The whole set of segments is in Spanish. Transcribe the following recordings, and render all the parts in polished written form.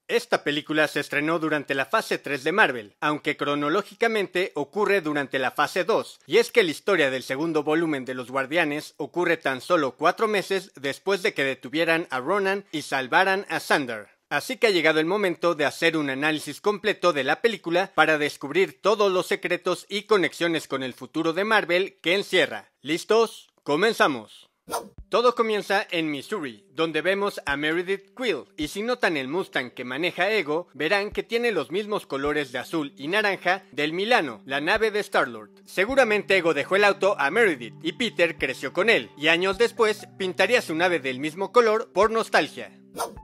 Esta película se estrenó durante la fase 3 de Marvel, aunque cronológicamente ocurre durante la fase 2, y es que la historia del segundo volumen de Los Guardianes ocurre tan solo 4 meses después de que detuvieran a Ronan y salvaran a Xandar. Así que ha llegado el momento de hacer un análisis completo de la película para descubrir todos los secretos y conexiones con el futuro de Marvel que encierra. ¿Listos? ¡Comenzamos! Todo comienza en Missouri, donde vemos a Meredith Quill, y si notan el Mustang que maneja Ego, verán que tiene los mismos colores de azul y naranja del Milano, la nave de Star-Lord. Seguramente Ego dejó el auto a Meredith, y Peter creció con él, y años después pintaría su nave del mismo color por nostalgia.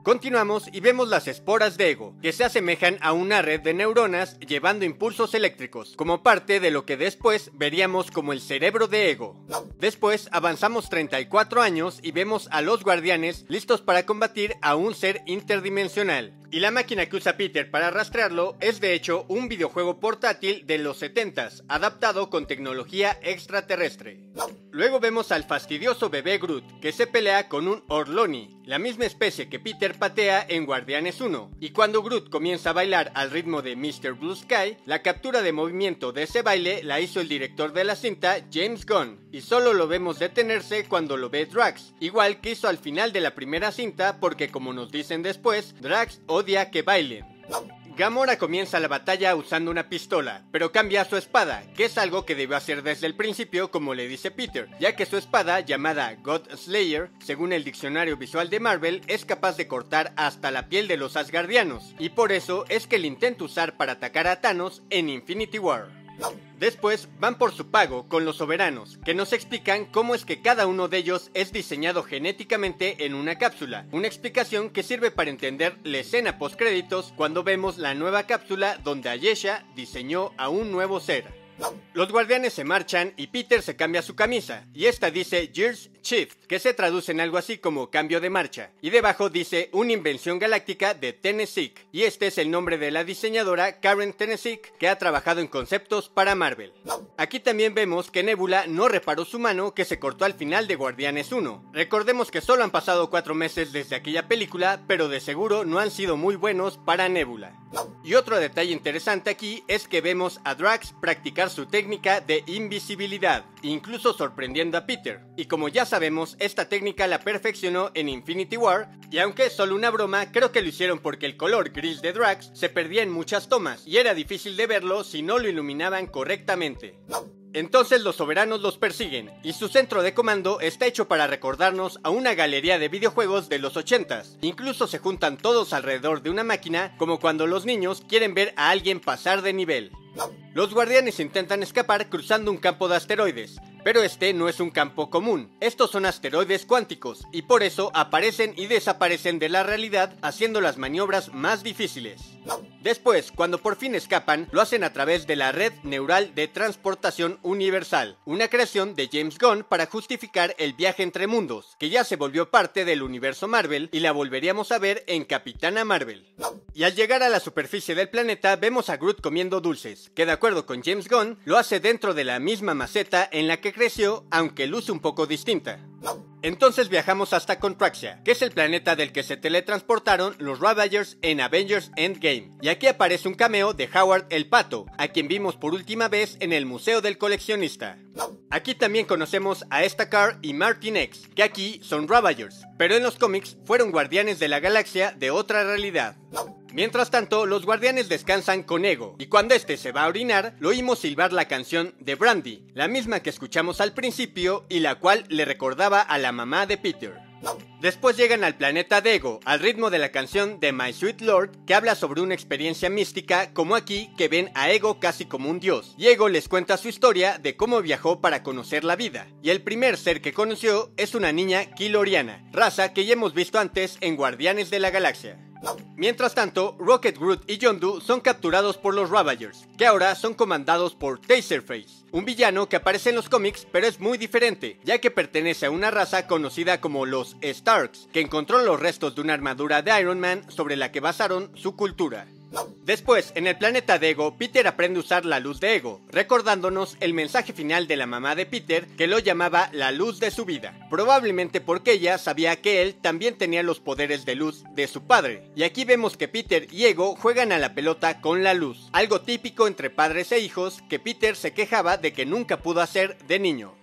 Continuamos y vemos las esporas de Ego, que se asemejan a una red de neuronas llevando impulsos eléctricos, como parte de lo que después veríamos como el cerebro de Ego. Después avanzamos 34 años y vemos a los Guardianes listos para combatir a un ser interdimensional. Y la máquina que usa Peter para rastrearlo es de hecho un videojuego portátil de los 70s, adaptado con tecnología extraterrestre. Luego vemos al fastidioso bebé Groot, que se pelea con un Orloni, la misma especie que Peter patea en Guardianes 1, y cuando Groot comienza a bailar al ritmo de Mr. Blue Sky, la captura de movimiento de ese baile la hizo el director de la cinta, James Gunn, y solo lo vemos detenerse cuando lo ve Drax, igual que hizo al final de la primera cinta porque, como nos dicen después, Drax odia que bailen. Gamora comienza la batalla usando una pistola, pero cambia a su espada, que es algo que debió hacer desde el principio, como le dice Peter, ya que su espada, llamada God Slayer, según el diccionario visual de Marvel, es capaz de cortar hasta la piel de los Asgardianos, y por eso es que la intenta usar para atacar a Thanos en Infinity War. Después van por su pago con los soberanos, que nos explican cómo es que cada uno de ellos es diseñado genéticamente en una cápsula, una explicación que sirve para entender la escena postcréditos cuando vemos la nueva cápsula donde Ayesha diseñó a un nuevo ser. Los guardianes se marchan y Peter se cambia su camisa, y esta dice Gears Shift, que se traduce en algo así como cambio de marcha, y debajo dice una invención galáctica de Tennessee, y este es el nombre de la diseñadora Karen Tennessee, que ha trabajado en conceptos para Marvel. Aquí también vemos que Nebula no reparó su mano que se cortó al final de Guardianes 1. Recordemos que solo han pasado 4 meses desde aquella película, pero de seguro no han sido muy buenos para Nebula. Y otro detalle interesante aquí es que vemos a Drax practicar su técnica de invisibilidad, incluso sorprendiendo a Peter. Y como ya sabemos, esta técnica la perfeccionó en Infinity War, y aunque es solo una broma, creo que lo hicieron porque el color gris de Drax se perdía en muchas tomas, y era difícil de verlo si no lo iluminaban correctamente. Entonces los soberanos los persiguen, y su centro de comando está hecho para recordarnos a una galería de videojuegos de los 80s. Incluso se juntan todos alrededor de una máquina, como cuando los niños quieren ver a alguien pasar de nivel. Los guardianes intentan escapar cruzando un campo de asteroides, pero este no es un campo común. Estos son asteroides cuánticos, y por eso aparecen y desaparecen de la realidad, haciendo las maniobras más difíciles. Después, cuando por fin escapan, lo hacen a través de la red neural de transportación universal, una creación de James Gunn para justificar el viaje entre mundos, que ya se volvió parte del universo Marvel y la volveríamos a ver en Capitana Marvel. Y al llegar a la superficie del planeta, vemos a Groot comiendo dulces, que de acuerdo con James Gunn, lo hace dentro de la misma maceta en la que creció, aunque luce un poco distinta. Entonces viajamos hasta Contraxia, que es el planeta del que se teletransportaron los Ravagers en Avengers Endgame, y aquí aparece un cameo de Howard el Pato, a quien vimos por última vez en el Museo del Coleccionista. Aquí también conocemos a Estacar y Martin X, que aquí son Ravagers, pero en los cómics fueron guardianes de la galaxia de otra realidad. Mientras tanto, los guardianes descansan con Ego, y cuando este se va a orinar, lo oímos silbar la canción de Brandy, la misma que escuchamos al principio y la cual le recordaba a la mamá de Peter. Después llegan al planeta de Ego, al ritmo de la canción de My Sweet Lord, que habla sobre una experiencia mística, como aquí, que ven a Ego casi como un dios. Y Ego les cuenta su historia de cómo viajó para conocer la vida. Y el primer ser que conoció es una niña Killoriana, raza que ya hemos visto antes en Guardianes de la Galaxia. Mientras tanto, Rocket, Groot y Yondu son capturados por los Ravagers, que ahora son comandados por Taserface, un villano que aparece en los cómics pero es muy diferente, ya que pertenece a una raza conocida como los Starks, que encontró los restos de una armadura de Iron Man sobre la que basaron su cultura. Después, en el planeta de Ego, Peter aprende a usar la luz de Ego, recordándonos el mensaje final de la mamá de Peter, que lo llamaba la luz de su vida, probablemente porque ella sabía que él también tenía los poderes de luz de su padre. Y aquí vemos que Peter y Ego juegan a la pelota con la luz, algo típico entre padres e hijos que Peter se quejaba de que nunca pudo hacer de niño.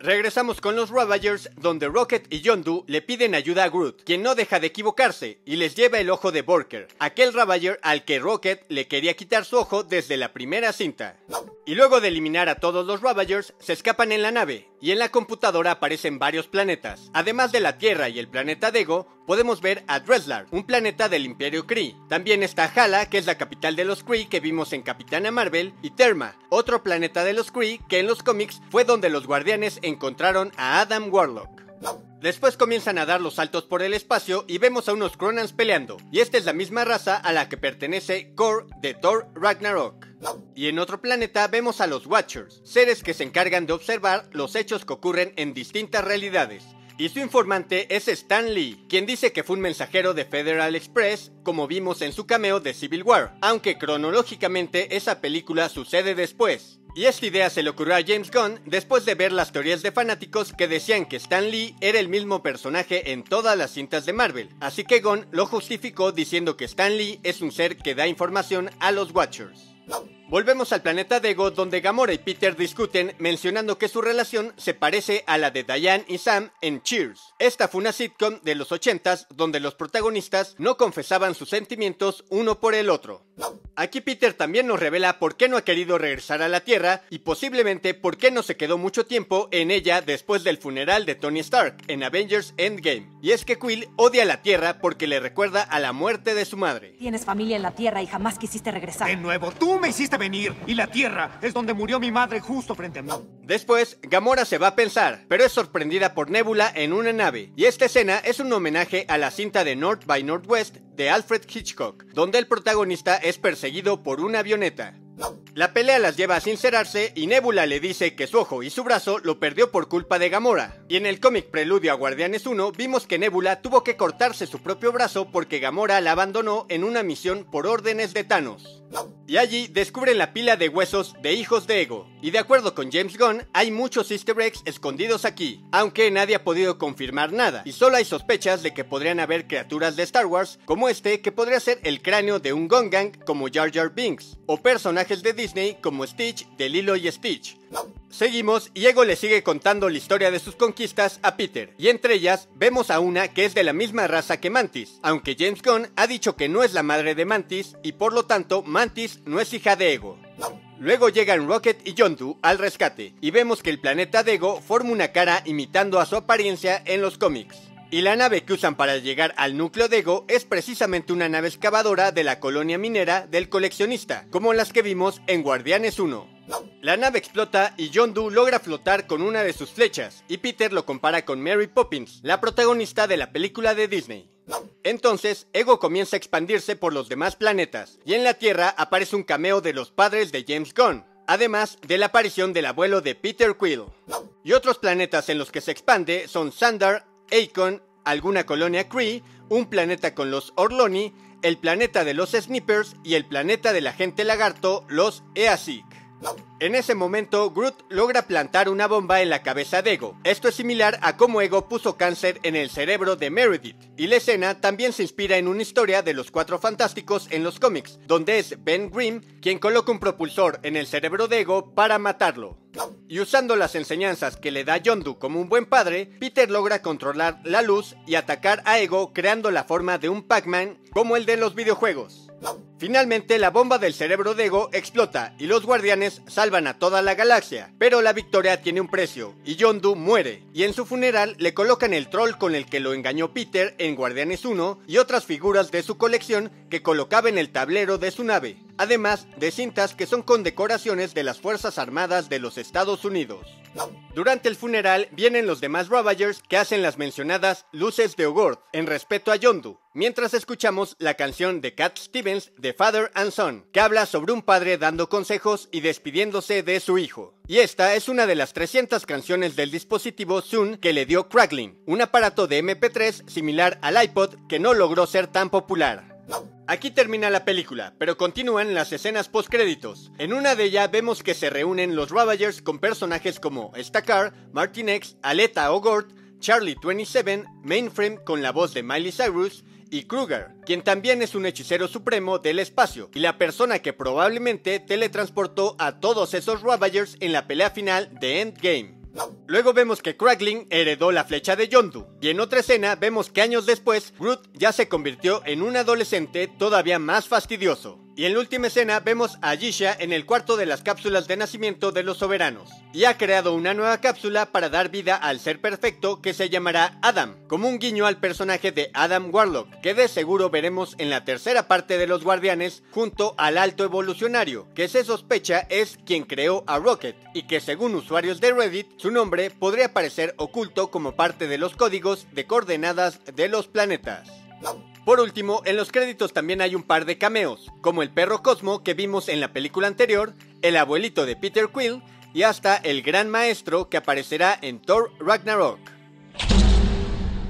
Regresamos con los Ravagers, donde Rocket y Yondu le piden ayuda a Groot, quien no deja de equivocarse, y les lleva el ojo de Borker, aquel Ravager al que Rocket le quería quitar su ojo desde la primera cinta. Y luego de eliminar a todos los Ravagers, se escapan en la nave, y en la computadora aparecen varios planetas. Además de la Tierra y el planeta Dego, podemos ver a Dreslar, un planeta del Imperio Kree. También está Hala, que es la capital de los Kree que vimos en Capitana Marvel, y Terma, otro planeta de los Kree que en los cómics fue donde los Guardianes encontraron a Adam Warlock. Después comienzan a dar los saltos por el espacio y vemos a unos Kronans peleando, y esta es la misma raza a la que pertenece Korg de Thor Ragnarok. Y en otro planeta vemos a los Watchers, seres que se encargan de observar los hechos que ocurren en distintas realidades. Y su informante es Stan Lee, quien dice que fue un mensajero de Federal Express, como vimos en su cameo de Civil War, aunque cronológicamente esa película sucede después. Y esta idea se le ocurrió a James Gunn después de ver las teorías de fanáticos que decían que Stan Lee era el mismo personaje en todas las cintas de Marvel, así que Gunn lo justificó diciendo que Stan Lee es un ser que da información a los Watchers. Volvemos al planeta Dego, donde Gamora y Peter discuten, mencionando que su relación se parece a la de Diane y Sam en Cheers. Esta fue una sitcom de los 80s donde los protagonistas no confesaban sus sentimientos uno por el otro. Aquí Peter también nos revela por qué no ha querido regresar a la Tierra y posiblemente por qué no se quedó mucho tiempo en ella después del funeral de Tony Stark en Avengers Endgame. Y es que Quill odia la Tierra porque le recuerda a la muerte de su madre. Tienes familia en la Tierra y jamás quisiste regresar. De nuevo, tú me hiciste venir y la Tierra es donde murió mi madre justo frente a mí. Después, Gamora se va a pensar, pero es sorprendida por Nebula en una nave, y esta escena es un homenaje a la cinta de North by Northwest de Alfred Hitchcock, donde el protagonista es perseguido por una avioneta. La pelea las lleva a sincerarse y Nebula le dice que su ojo y su brazo lo perdió por culpa de Gamora. Y en el cómic Preludio a Guardianes 1 vimos que Nebula tuvo que cortarse su propio brazo porque Gamora la abandonó en una misión por órdenes de Thanos. Y allí descubren la pila de huesos de hijos de Ego. Y de acuerdo con James Gunn, hay muchos easter eggs escondidos aquí, aunque nadie ha podido confirmar nada, y solo hay sospechas de que podrían haber criaturas de Star Wars, como este que podría ser el cráneo de un Gungan como Jar Jar Binks, o personajes de Disney como Stitch de Lilo y Stitch. Seguimos y Ego le sigue contando la historia de sus conquistas a Peter, y entre ellas vemos a una que es de la misma raza que Mantis, aunque James Gunn ha dicho que no es la madre de Mantis y por lo tanto Mantis no es hija de Ego. Luego llegan Rocket y Yondu al rescate, y vemos que el planeta de Ego forma una cara imitando a su apariencia en los cómics. Y la nave que usan para llegar al núcleo de Ego es precisamente una nave excavadora de la colonia minera del coleccionista, como las que vimos en Guardianes 1. La nave explota y Yondu logra flotar con una de sus flechas, y Peter lo compara con Mary Poppins, la protagonista de la película de Disney. Entonces, Ego comienza a expandirse por los demás planetas, y en la Tierra aparece un cameo de los padres de James Gunn, además de la aparición del abuelo de Peter Quill. Y otros planetas en los que se expande son Sandar, Akon, alguna colonia Kree, un planeta con los Orloni, el planeta de los Snippers y el planeta del agente lagarto, los Easig. En ese momento, Groot logra plantar una bomba en la cabeza de Ego. Esto es similar a cómo Ego puso cáncer en el cerebro de Meredith. Y la escena también se inspira en una historia de los Cuatro Fantásticos en los cómics, donde es Ben Grimm quien coloca un propulsor en el cerebro de Ego para matarlo. Y usando las enseñanzas que le da Yondu como un buen padre, Peter logra controlar la luz y atacar a Ego creando la forma de un Pac-Man como el de los videojuegos. Finalmente, la bomba del cerebro de Ego explota y los guardianes salvan a toda la galaxia, pero la victoria tiene un precio y Yondu muere, y en su funeral le colocan el troll con el que lo engañó Peter en Guardianes 1 y otras figuras de su colección que colocaba en el tablero de su nave, además de cintas que son condecoraciones de las Fuerzas Armadas de los Estados Unidos. Durante el funeral vienen los demás Ravagers que hacen las mencionadas luces de Ogord en respeto a Yondu, mientras escuchamos la canción de Cat Stevens de Father and Son, que habla sobre un padre dando consejos y despidiéndose de su hijo. Y esta es una de las 300 canciones del dispositivo Zune que le dio Cracklin, un aparato de MP3 similar al iPod que no logró ser tan popular. Aquí termina la película, pero continúan las escenas postcréditos. En una de ellas vemos que se reúnen los Ravagers con personajes como Stakar, Martin X, Aleta O'Gort, Charlie 27, Mainframe con la voz de Miley Cyrus y Kruger, quien también es un hechicero supremo del espacio y la persona que probablemente teletransportó a todos esos Ravagers en la pelea final de Endgame. Luego vemos que Kraglin heredó la flecha de Yondu, y en otra escena vemos que años después Groot ya se convirtió en un adolescente todavía más fastidioso. Y en la última escena vemos a Yisha en el cuarto de las cápsulas de nacimiento de los soberanos, y ha creado una nueva cápsula para dar vida al ser perfecto que se llamará Adam, como un guiño al personaje de Adam Warlock, que de seguro veremos en la tercera parte de los Guardianes junto al Alto Evolucionario, que se sospecha es quien creó a Rocket, y que según usuarios de Reddit, su nombre podría aparecer oculto como parte de los códigos de coordenadas de los planetas. Por último, en los créditos también hay un par de cameos, como el perro Cosmo que vimos en la película anterior, el abuelito de Peter Quill y hasta el gran maestro que aparecerá en Thor Ragnarok.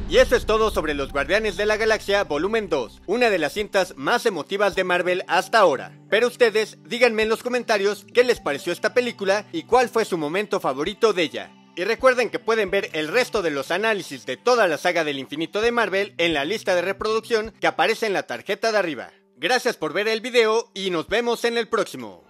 Y eso es todo sobre Los Guardianes de la Galaxia Volumen 2, una de las cintas más emotivas de Marvel hasta ahora. Pero ustedes, díganme en los comentarios qué les pareció esta película y cuál fue su momento favorito de ella. Y recuerden que pueden ver el resto de los análisis de toda la saga del infinito de Marvel en la lista de reproducción que aparece en la tarjeta de arriba. Gracias por ver el video y nos vemos en el próximo.